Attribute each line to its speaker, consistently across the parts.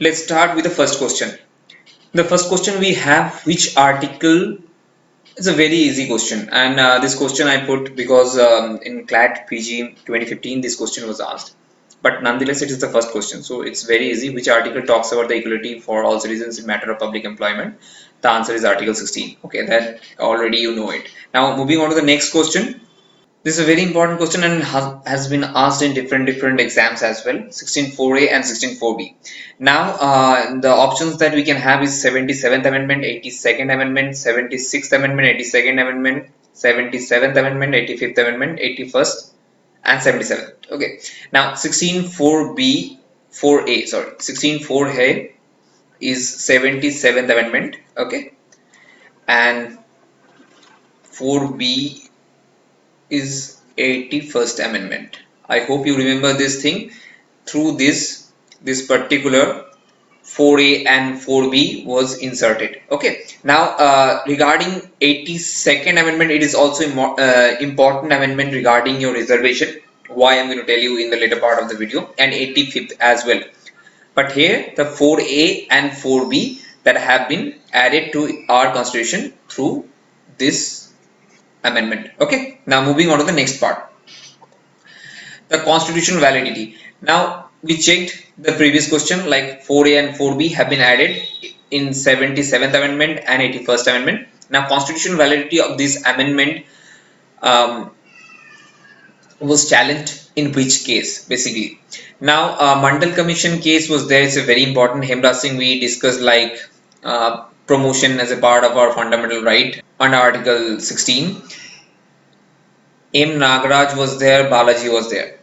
Speaker 1: Let's start with the first question. The first question we have, which article? It's a very easy question, and this question I put because in CLAT PG 2015 this question was asked. But nonetheless, it is the first question, so it's very easy. Which article talks about the equality for all citizens in matter of public employment? The answer is Article 16. Okay, that already you know it. Now moving on to the next question. This is a very important question and has been asked in different exams as well. 16.4a and 16.4b. Now the options that we can have is 77th Amendment, 82nd Amendment, 76th Amendment, 82nd Amendment, 77th Amendment, 85th Amendment, 81st and 77th. Okay. Now 16.4b, 4a, sorry, 16.4a is 77th Amendment. Okay. And 4b is 81st Amendment. I hope you remember this thing through this particular 4A and 4B was inserted. Okay. Now regarding 82nd Amendment, it is also important amendment regarding your reservation. Why I'm going to tell you in the later part of the video, and 85th as well. But here the 4A and 4B that have been added to our constitution through this amendment. Okay, now moving on to the next part, the constitutional validity. Now we checked the previous question, like 4A and 4B have been added in 77th amendment and 81st amendment. Now constitutional validity of this amendment was challenged in which case basically. Now Mandal commission case was there. It's a very important. Hemraj Singh we discussed, like promotion as a part of our fundamental right under article 16. M. Nagaraj was there, Balaji was there.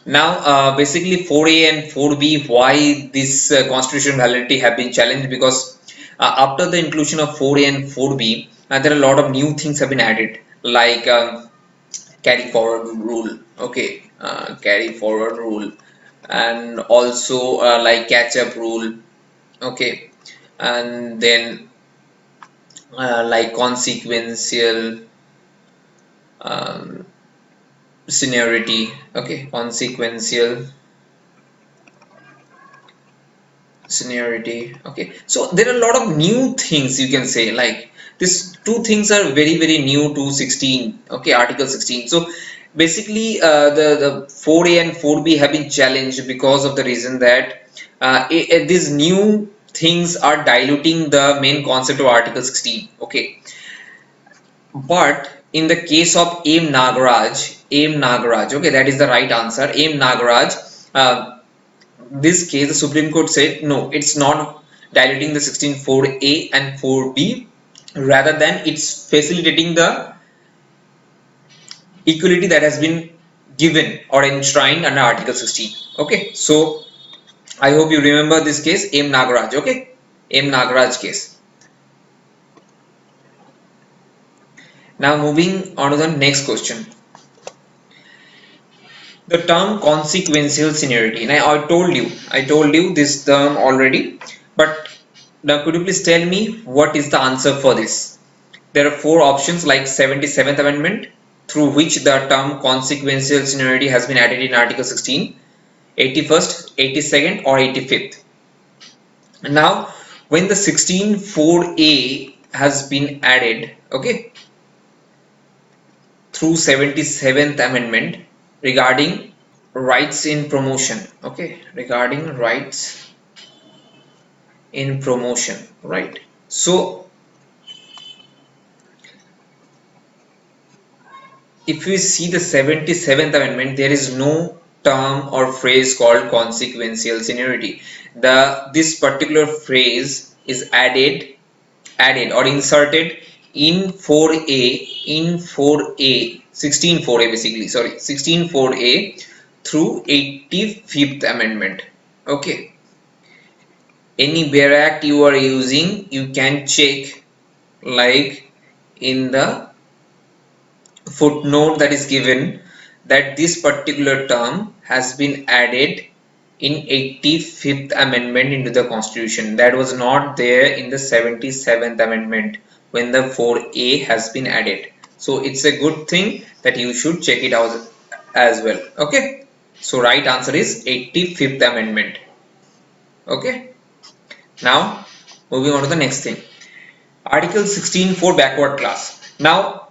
Speaker 1: Now, basically 4A and 4B, why this constitutional validity have been challenged? Because after the inclusion of 4A and 4B, there are a lot of new things have been added, like carry forward rule. Okay, carry forward rule, and also like catch up rule. Okay, and then like consequential. Seniority. Okay, consequential seniority. Okay, so there are a lot of new things you can say, like these two things are very new to 16. Okay, article 16. So basically the 4A and 4B have been challenged because of the reason that these new things are diluting the main concept of article 16. Okay, but in the case of M. Nagaraj, okay, that is the right answer. M. Nagaraj, this case, the Supreme Court said no, it's not diluting the 16.4a and 4b, rather than it's facilitating the equality that has been given or enshrined under Article 16. Okay, so I hope you remember this case, M. Nagaraj. Okay, M. Nagaraj case. Now moving on to the next question. The term consequential seniority. Now I told you this term already, but now could you please tell me what is the answer for this? There are four options, like 77th Amendment, through which the term consequential seniority has been added in Article 16, 81st, 82nd or 85th. Now when the 16.4a has been added, okay, through 77th Amendment regarding rights in promotion, okay, regarding rights in promotion, right? So if we see the 77th Amendment, there is no term or phrase called consequential seniority. This particular phrase is added or inserted in 4A, 16.4a basically, sorry, 16.4a through 85th Amendment. Okay, any barrack you are using, you can check, like in the footnote that is given, that this particular term has been added in 85th Amendment into the Constitution. That was not there in the 77th Amendment when the 4A has been added. So it's a good thing that you should check it out as well. Okay, so right answer is 85th Amendment. Okay. Now moving on to the next thing. Article 16.4 backward class. Now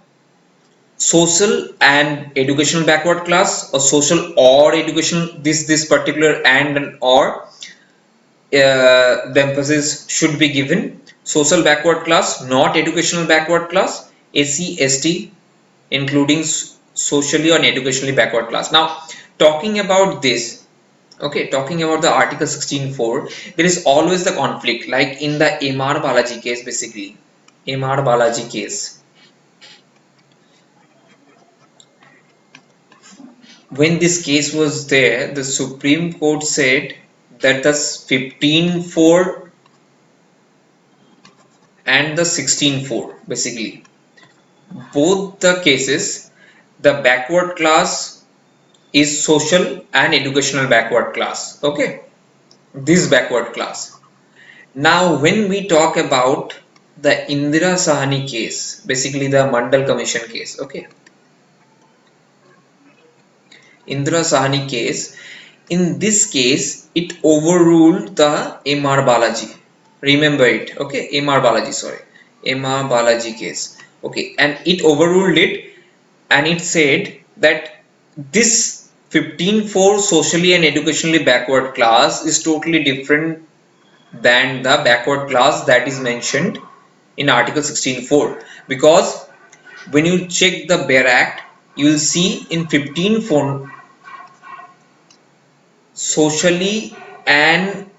Speaker 1: social and educational backward class, or social or educational, this particular and or the emphasis should be given. Social backward class, not educational backward class. SC ST including socially or educationally backward class. Now talking about this, okay, talking about the article 16.4, there is always the conflict, like in the MR Balaji case. Basically MR Balaji case, when this case was there, the Supreme Court said that the 15.4 and the 16.4, basically both the cases, the backward class is social and educational backward class. Okay, this backward class. Now when we talk about the Indira Sahani case, basically the Mandal Commission case, okay, Indira Sahani case, in this case it overruled the MR Balaji. Remember it, okay, MR Balaji, sorry, MR Balaji case, okay, and it overruled it, and it said that this 15.4 socially and educationally backward class is totally different than the backward class that is mentioned in article 16.4, because when you check the Bare Act, you will see in 15.4 socially and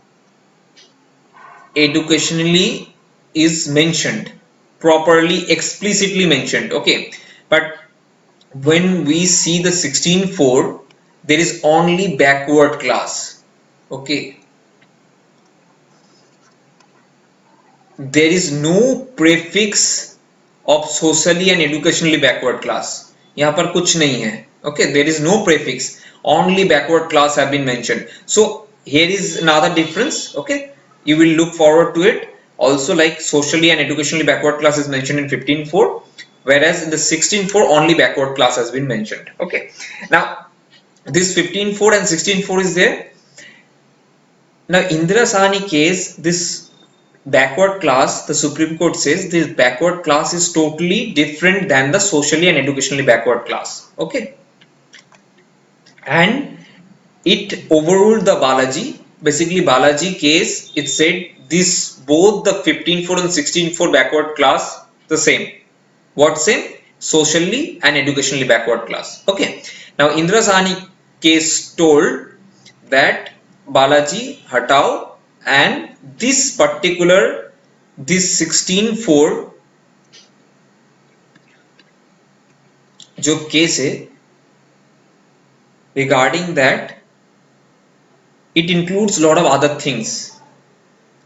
Speaker 1: educationally is mentioned, properly explicitly mentioned, okay, but when we see the 16.4, there is only backward class, okay, there is no prefix of socially and educationally backward class. यहाँ पर कुछ नहीं है, okay, there is no prefix, only backward class have been mentioned. So here is another difference, okay, you will look forward to it also, like socially and educationally backward class is mentioned in 15.4, whereas in the 16.4 only backward class has been mentioned. Okay, now this 15.4 and 16.4 is there. Now Indira Sahni case, this backward class, the Supreme Court says this backward class is totally different than the socially and educationally backward class, okay, and it overruled the Balaji. Basically Balaji case, it said this both the 15.4 and 16.4 backward class the same. What same? Socially and educationally backward class. Okay, now Indira Sahni case told that Balaji hatao, and this particular, this 16.4 जो case है regarding that, it includes a lot of other things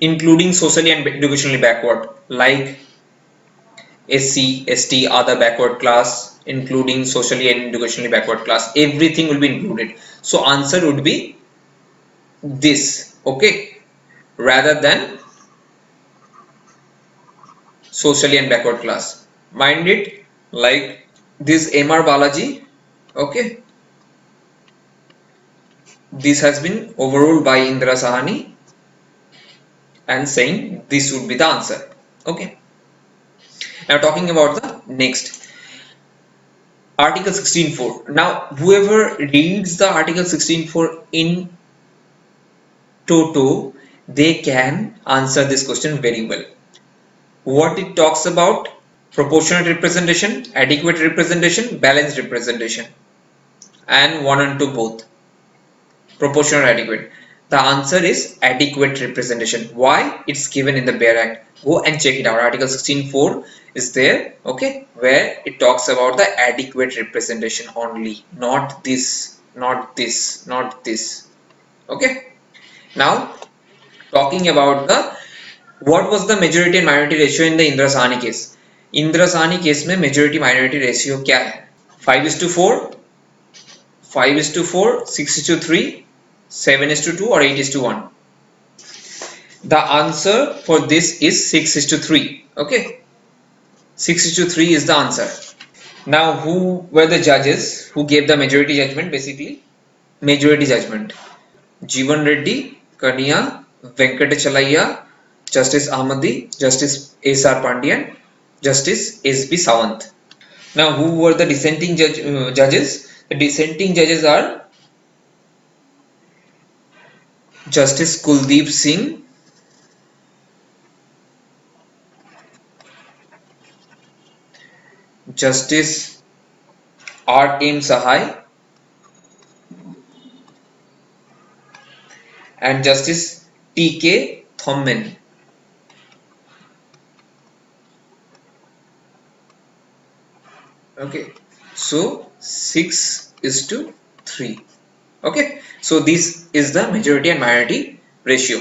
Speaker 1: including socially and educationally backward, like SC, ST, other backward class, including socially and educationally backward class, everything will be included. So answer would be this, okay, rather than socially and backward class. Mind it, like this MR Balaji, okay, this has been overruled by Indira Sahani and saying this would be the answer. Okay, now talking about the next article 16.4. now whoever reads the article 16.4 in toto, they can answer this question very well. What it talks about: proportionate representation, adequate representation, balanced representation, and one and two both. Proportional or adequate? The answer is adequate representation. Why? It's given in the Bare Act. Go and check it out. Article 16.4 is there, okay, where it talks about the adequate representation only, not this, not this, not this. Okay. Now talking about the what was the majority and minority ratio in the Indira Sahni case. Indira Sahni case में majority minority ratio क्या है? 5:4, 5:4, 6:3, 7:2, or 8:1? The answer for this is 6:3. Okay, 6:3 is the answer. Now, who were the judges who gave the majority judgment? Basically, majority judgment: Jeevan Reddy, Kania, Venkatachalaya, Justice Ahmadi, Justice S.R. Pandian, Justice S.B. Sawant. Now, who were the dissenting judges? The dissenting judges are Justice Kuldeep Singh, Justice R. M. Sahai, and Justice T. K. Thommen. Okay, so 6 is to 3. Okay, so this is the majority and minority ratio.